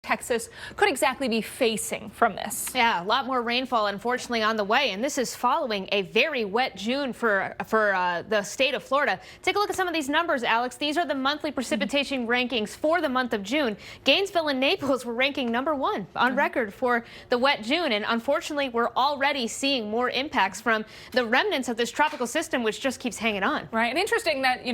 Texas could exactly be facing from this. Yeah, a lot more rainfall, unfortunately, on the way, and this is following a very wet June for the state of Florida. Take a look at some of these numbers, Alex. These are the monthly precipitation rankings for the month of June. Gainesville and Naples were ranking #1 on record for the wet June, and unfortunately, we're already seeing more impacts from the remnants of this tropical system, which just keeps hanging on. Right, and interesting that,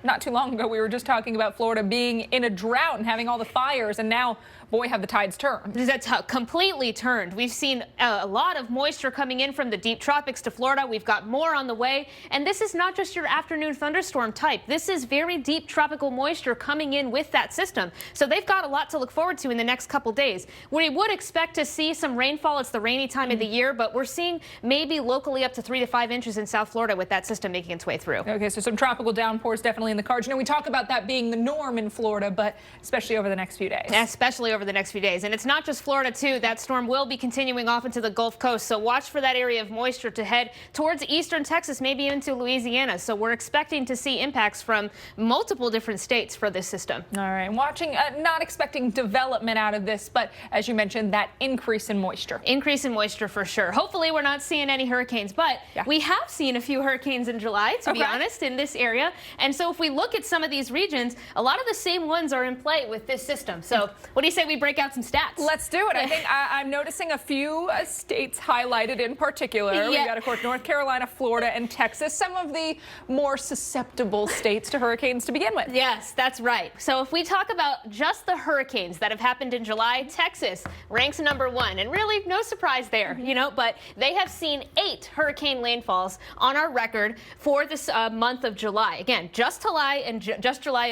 not too long ago we were just talking about Florida being in a drought and having all the fires, and now, boy, have the tides turned. That's completely turned. We've seen a lot of moisture coming in from the deep tropics to Florida. We've got more on the way, and this is not just your afternoon thunderstorm type. This is very deep tropical moisture coming in with that system. So they've got a lot to look forward to in the next couple days. We would expect to see some rainfall. It's the rainy time of the year, but we're seeing maybe locally up to 3 to 5 inches in South Florida with that system making its way through. Okay, so some tropical downpours definitely in the cards. We talk about that being the norm in Florida, but especially over the next few days. Especially over the next few days. And it's not just Florida, too. That storm will be continuing off into the Gulf Coast, so watch for that area of moisture to head towards eastern Texas, maybe into Louisiana. So we're expecting to see impacts from multiple different states for this system. All right, watching, not expecting development out of this, but as you mentioned, that increase in moisture. Increase in moisture for sure. Hopefully we're not seeing any hurricanes, but we have seen a few hurricanes in July, to be honest, in this area. And so if we look at some of these regions, a lot of the same ones are in play with this system. So what do you say we break out some stats? Let's do it. I think I'm noticing a few states highlighted in particular. We've got, of course, North Carolina, Florida, and Texas, some of the more susceptible states to hurricanes to begin with. Yes, that's right. So if we talk about just the hurricanes that have happened in July, Texas ranks #1. And really, no surprise there, but they have seen 8 hurricane landfalls on our record for this month of July. Again, just July and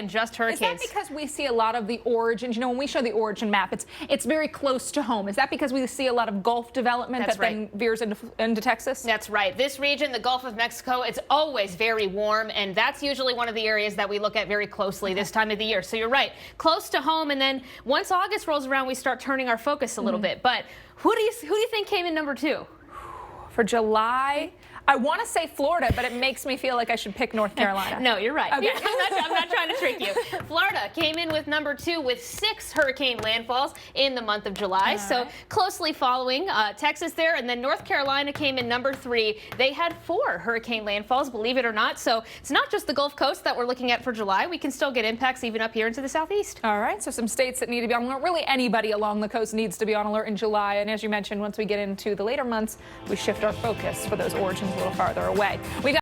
just hurricanes. Is that because we see a lot of the origins? When we show the origin map, it's very close to home. Is that because we see a lot of Gulf development then veers into Texas? That's right. This region, the Gulf of Mexico, it's always very warm, and that's usually one of the areas that we look at very closely this time of the year. So you're right, close to home, and then once August rolls around, we start turning our focus a little bit. But who do you think came in #2? For July, I want to say Florida, but it makes me feel like I should pick North Carolina. No, you're right. Okay. I'm not trying to trick you. Florida came in with #2 with 6 hurricane landfalls in the month of July. So closely following Texas there. And then North Carolina came in #3. They had 4 hurricane landfalls, believe it or not. So it's not just the Gulf Coast that we're looking at for July. We can still get impacts even up here into the southeast. All right. So some states that need to be on alert. Really anybody along the coast needs to be on alert in July. And as you mentioned, once we get into the later months, we shift our focus for those origins a little farther away. We got